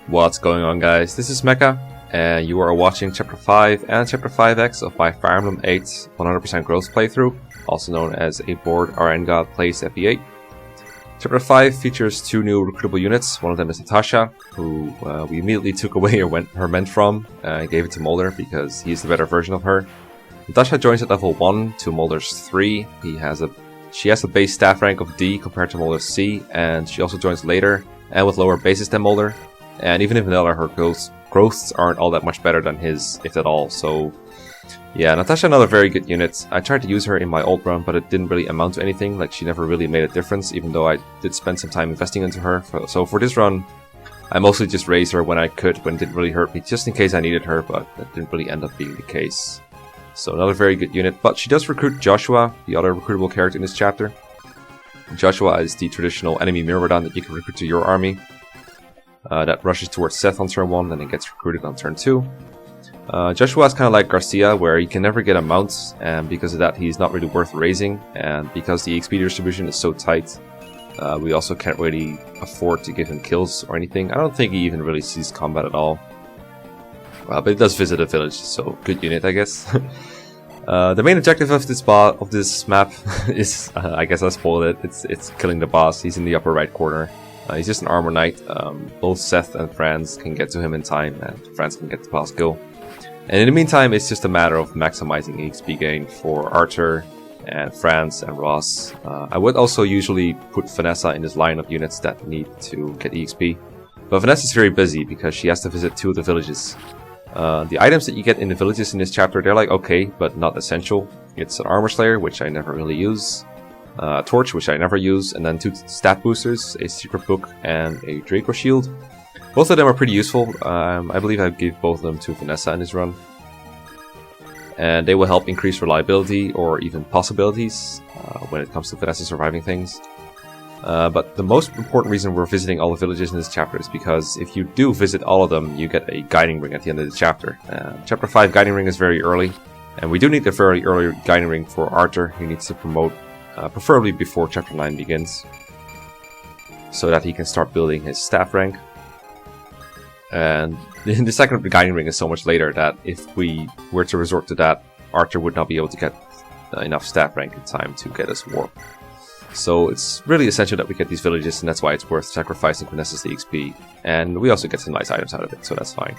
What's going on, guys? This is Mekkah, and you are watching Chapter 5 and Chapter 5x of my Fire Emblem 8 100% growth playthrough, also known as a board RNGod plays FE8. Chapter 5 features two new recruitable units. One of them is Natasha, who we immediately took away her ment from and gave it to Molder because he's the better version of her. Natasha joins at level 1 to Molder's 3. She has a base staff rank of D compared to Molder's C, and she also joins later and with lower bases than Molder. And even if vanilla, her growths aren't all that much better than his, if at all. So yeah, Natasha, another very good unit. I tried to use her in my old run, but it didn't really amount to anything. Like, she never really made a difference, even though I did spend some time investing into her. So for this run, I mostly just raised her when I could, when it didn't really hurt me, just in case I needed her, but that didn't really end up being the case. So another very good unit, but she does recruit Joshua, the other recruitable character in this chapter. Joshua is the traditional enemy Myrmidon that you can recruit to your army. That rushes towards Seth on turn 1 and then gets recruited on turn 2. Joshua is kind of like Garcia, where he can never get a mount, and because of that he's not really worth raising, and because the XP distribution is so tight, we also can't really afford to give him kills or anything. I don't think he even really sees combat at all. But it does visit a village, so good unit, I guess. The main objective of this map is, I guess I spoiled it, it's killing the boss. He's in the upper right corner. He's just an armor knight. Both Seth and Franz can get to him in time, and Franz can get the boss kill. And in the meantime, it's just a matter of maximizing XP gain for Archer and Franz and Ross. I would also usually put Vanessa in this line of units that need to get EXP. But Vanessa's very busy because she has to visit 2 of the villages. The items that you get in the villages in this chapter, they're like okay, but not essential. It's an Armor Slayer, which I never really use. A torch, which I never use, and then 2 stat boosters, a secret book, and a Draco shield. Both of them are pretty useful. I believe I give both of them to Vanessa in this run. And they will help increase reliability or even possibilities when it comes to Vanessa surviving things. But the most important reason we're visiting all the villages in this chapter is because if you do visit all of them, you get a guiding ring at the end of the chapter. Chapter 5 guiding ring is very early, and we do need a very early guiding ring for Archer. He needs to promote preferably before Chapter 9 begins, so that he can start building his staff rank. And the second guiding ring is so much later that if we were to resort to that, Archer would not be able to get enough staff rank in time to get us warp. So it's really essential that we get these villages, and that's why it's worth sacrificing Vanessa's EXP. And we also get some nice items out of it, so that's fine.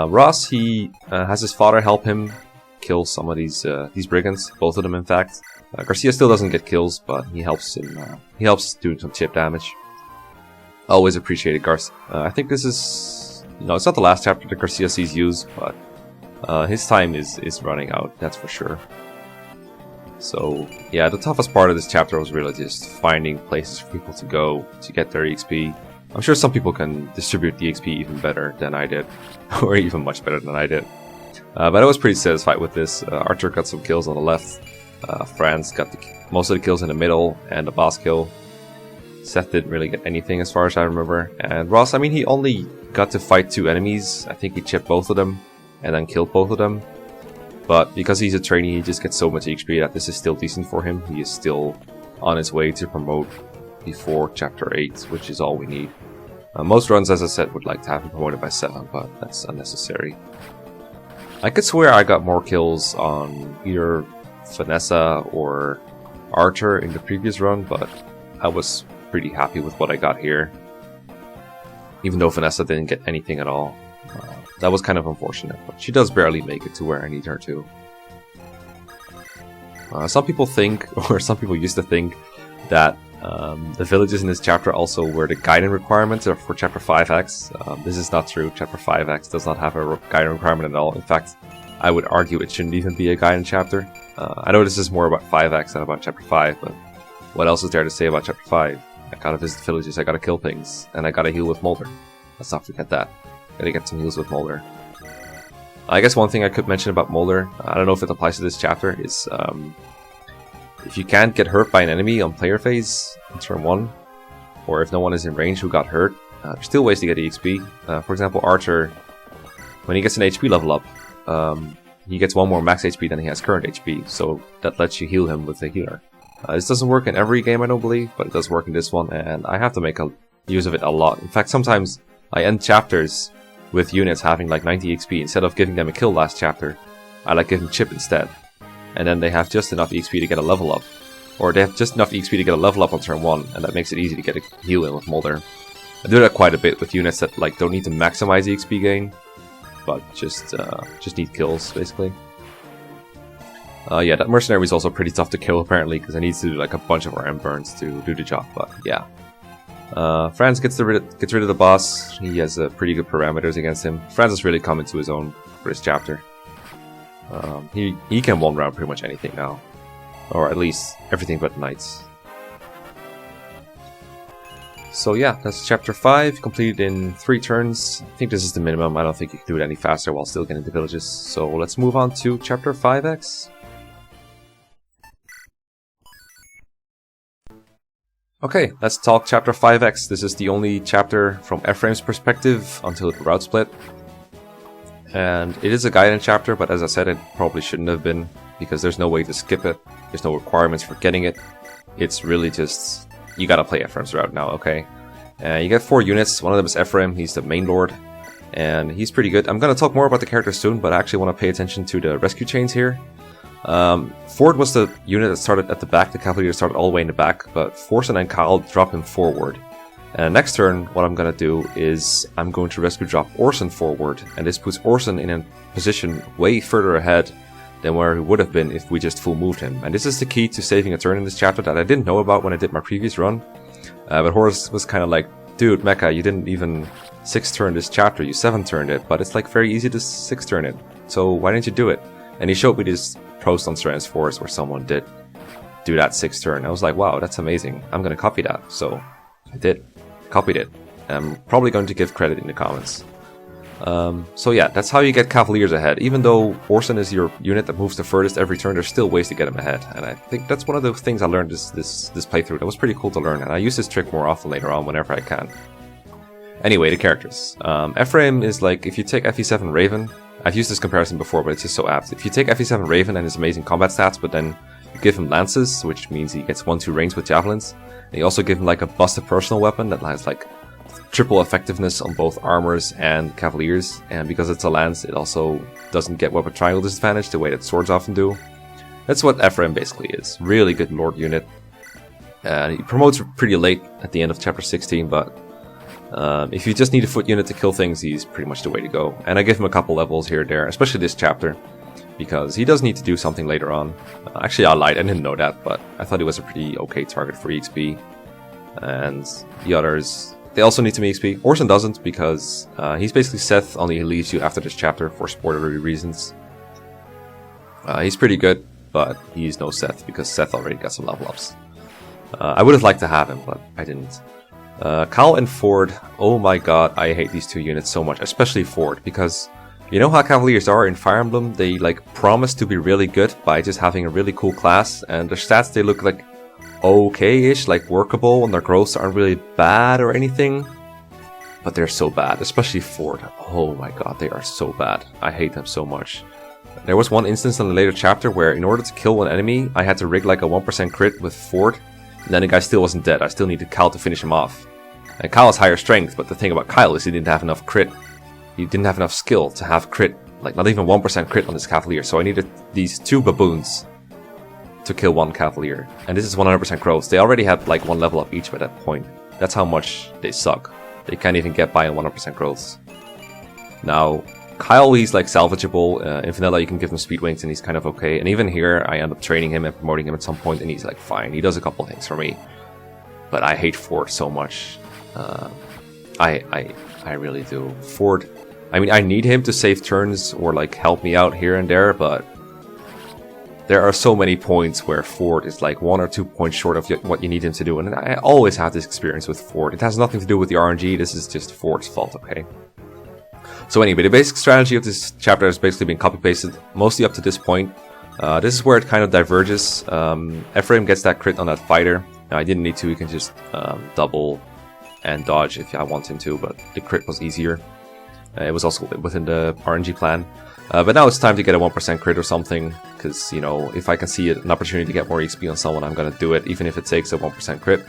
Ross, he has his father help him kill some of these brigands, both of them in fact. Garcia still doesn't get kills, but he helps do some chip damage. Always appreciated Garcia. I think this is, it's not the last chapter that Garcia sees used, but his time is running out, that's for sure. So yeah, the toughest part of this chapter was really just finding places for people to go to get their EXP. I'm sure some people can distribute the XP even better than I did, or even much better than I did. But I was pretty satisfied with this. Archer got some kills on the left. Franz got most of the kills in the middle and the boss kill. Seth didn't really get anything as far as I remember. And Ross, I mean, he only got to fight 2 enemies. I think he chipped both of them and then killed both of them. But because he's a trainee, he just gets so much HP that this is still decent for him. He is still on his way to promote before Chapter 8, which is all we need. Most runs, as I said, would like to have him promoted by 7, but that's unnecessary. I could swear I got more kills on either Vanessa or Archer in the previous run, but I was pretty happy with what I got here, even though Vanessa didn't get anything at all. That was kind of unfortunate, but she does barely make it to where I need her to. Some people think, or some people used to think, that the villages in this chapter also were the guiding requirements for Chapter 5x. This is not true. Chapter 5x does not have a guiding requirement at all. In fact, I would argue it shouldn't even be a guiding chapter. I know this is more about 5x than about Chapter 5, but what else is there to say about Chapter 5? I gotta visit villages, I gotta kill things, and I gotta heal with Molder. Let's not forget that. Gotta get some heals with Molder. I guess one thing I could mention about Molder, I don't know if it applies to this chapter, is if you can't get hurt by an enemy on player phase in turn 1, or if no one is in range who got hurt, there's still ways to get EXP. For example, Archer, when he gets an HP level up, he gets 1 more max HP than he has current HP, so that lets you heal him with a healer. This doesn't work in every game, I don't believe, but it does work in this one, and I have to make use of it a lot. In fact, sometimes I end chapters with units having like 90 XP. Instead of giving them a kill last chapter, I like giving chip instead. And then they have just enough XP to get a level up. Or they have just enough XP to get a level up on turn 1, and that makes it easy to get a heal in with Mulder. I do that quite a bit with units that like don't need to maximize the XP gain, but just need kills, basically. Yeah, that mercenary is also pretty tough to kill apparently, because I need to do like a bunch of RM burns to do the job, but yeah. Franz gets rid of the boss. He has pretty good parameters against him. Franz has really come into his own for this chapter. He can one round pretty much anything now. Or at least everything but knights. So yeah, that's chapter 5, completed in 3 turns. I think this is the minimum. I don't think you can do it any faster while still getting the villages. So let's move on to chapter 5x. Okay, let's talk chapter 5x. This is the only chapter from Ephraim's perspective until the route split. And it is a guidance chapter, but as I said, it probably shouldn't have been, because there's no way to skip it. There's no requirements for getting it. It's really just, you gotta play Ephraim's route now, okay? You get 4 units. One of them is Ephraim. He's the main lord, and he's pretty good. I'm gonna talk more about the character soon, but I actually want to pay attention to the rescue chains here. Ford was the unit that started at the back. The cavalry started all the way in the back, but Forsen and Kyle drop him forward. And next turn, what I'm gonna do is I'm going to rescue drop Orson forward, and this puts Orson in a position way further ahead than where he would have been if we just full moved him. And this is the key to saving a turn in this chapter that I didn't know about when I did my previous run. But Horus was kind of like, dude, Mekkah, you didn't even 6-turn this chapter, you 7-turned it, but it's like very easy to 6-turn it. So why didn't you do it? And he showed me this post on Strands Forest where someone did do that 6-turn. I was like, wow, that's amazing. I'm gonna copy that. So I did. Copied it. I'm probably going to give credit in the comments. So yeah, that's how you get Cavaliers ahead. Even though Orson is your unit that moves the furthest every turn, there's still ways to get him ahead. And I think that's one of the things I learned this playthrough. That was pretty cool to learn, and I use this trick more often later on whenever I can. Anyway, the characters. Ephraim is like, if you take FE7 Raven, I've used this comparison before, but it's just so apt. If you take FE7 Raven and his amazing combat stats, but then you give him lances, which means he gets 1-2 range with javelins, and you also give him like a busted personal weapon that has like triple effectiveness on both armors and cavaliers, and because it's a lance, it also doesn't get weapon triangle disadvantage the way that swords often do. That's what Ephraim basically is. Really good lord unit. He promotes pretty late at the end of chapter 16, but if you just need a foot unit to kill things, he's pretty much the way to go. And I give him a couple levels here and there, especially this chapter, because he does need to do something later on. Actually, I lied, I didn't know that, but I thought he was a pretty okay target for EXP. And the others, they also need some EXP. Orson doesn't, because he's basically Seth, only he leaves you after this chapter for spoilery reasons. He's pretty good, but he's no Seth, because Seth already got some level ups. I would have liked to have him, but I didn't. Kyle and Ford, oh my god, I hate these two units so much, especially Ford, because you know how Cavaliers are in Fire Emblem? They like promise to be really good by just having a really cool class, and their stats, they look like okay-ish, like workable, and their growths aren't really bad or anything, but they're so bad, especially Ford. Oh my god, they are so bad. I hate them so much. There was one instance in a later chapter where in order to kill one enemy, I had to rig like a 1% crit with Ford, and then the guy still wasn't dead. I still needed Kyle to finish him off. And Kyle has higher strength, but the thing about Kyle is he didn't have enough crit. He didn't have enough skill to have crit, like not even 1% crit on this Cavalier, so I needed these 2 baboons to kill 1 Cavalier. And this is 100% growth. They already had like 1 level up each by that point. That's how much they suck. They can't even get by on 100% growths. Now, Kyle, he's like salvageable. In Vanilla, you can give him speed wings and he's kind of okay. And even here, I end up training him and promoting him at some point, and he's like fine. He does a couple things for me. But I hate Ford so much. I really do. Ford, I mean, I need him to save turns or like help me out here and there, but there are so many points where Ford is like 1 or 2 points short of what you need him to do, and I always have this experience with Ford. It has nothing to do with the RNG, this is just Ford's fault, okay? So anyway, the basic strategy of this chapter has basically been copy-pasted, mostly up to this point. This is where it kind of diverges. Ephraim gets that crit on that fighter. Now, I didn't need to, you can just double and dodge if I want him to, but the crit was easier. It was also within the RNG plan. But now it's time to get a 1% crit or something, because, you know, if I can see an opportunity to get more XP on someone, I'm going to do it, even if it takes a 1% crit.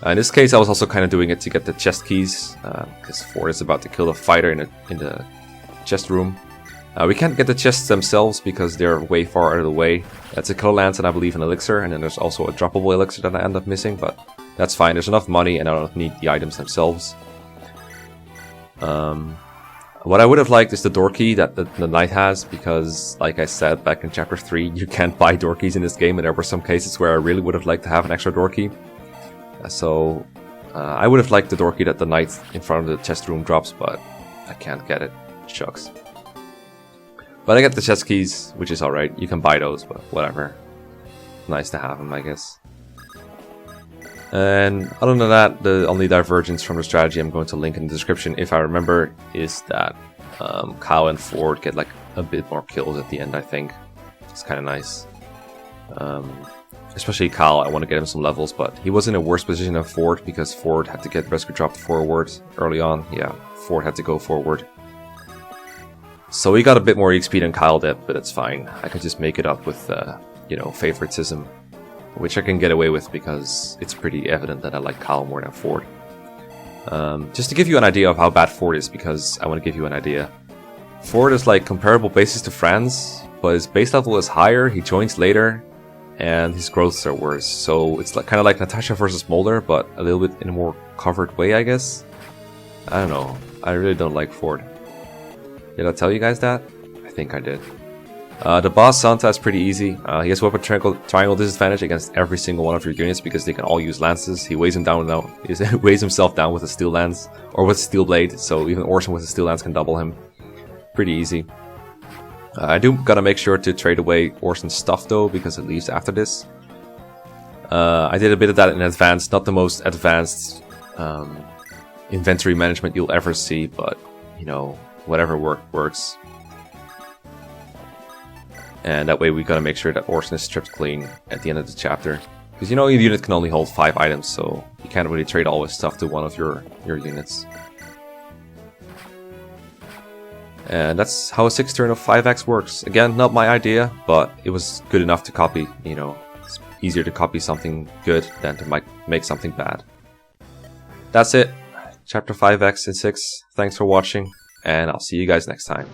In this case, I was also kind of doing it to get the chest keys, because Ford is about to kill the fighter in the chest room. We can't get the chests themselves because they're way far out of the way. That's a kill lance and I believe an elixir, and then there's also a droppable elixir that I end up missing, but that's fine. There's enough money and I don't need the items themselves. What I would have liked is the door key that the knight has, because like I said back in chapter 3, you can't buy door keys in this game, and there were some cases where I really would have liked to have an extra door key. So I would have liked the door key that the knight in front of the chest room drops, but I can't get it. Shucks. But I get the chest keys, which is alright. You can buy those, but whatever. Nice to have them, I guess. And other than that, the only divergence from the strategy I'm going to link in the description, if I remember, is that Kyle and Ford get like a bit more kills at the end, I think. It's kind of nice. Especially Kyle, I want to get him some levels, but he was in a worse position than Ford because Ford had to get rescue dropped forward early on. Yeah, Ford had to go forward. So he got a bit more XP than Kyle did, but it's fine. I can just make it up with, you know, favoritism, which I can get away with because it's pretty evident that I like Kyle more than Ford. Just to give you an idea of how bad Ford is, because I want to give you an idea. Ford is like comparable bases to Franz, but his base level is higher, he joins later, and his growths are worse. So it's like, kind of like Natasha versus Mulder, but a little bit in a more covered way, I guess. I don't know. I really don't like Ford. Did I tell you guys that? I think I did. The boss Santa is pretty easy. He has weapon triangle disadvantage against every single one of your units because they can all use lances. He weighs him down now. He weighs himself down with a steel lance or with a steel blade, so even Orson with a steel lance can double him. Pretty easy. I do gotta make sure to trade away Orson's stuff though, because it leaves after this. I did a bit of that in advance, not the most advanced inventory management you'll ever see, but you know, whatever works. And that way we gotta make sure that Orson is stripped clean at the end of the chapter. Because you know your unit can only hold 5 items, so you can't really trade all his stuff to one of your units. And that's how a 6 turn of 5x works. Again, not my idea, but it was good enough to copy, you know. It's easier to copy something good than to make something bad. That's it. Chapter 5x and 6. Thanks for watching, and I'll see you guys next time.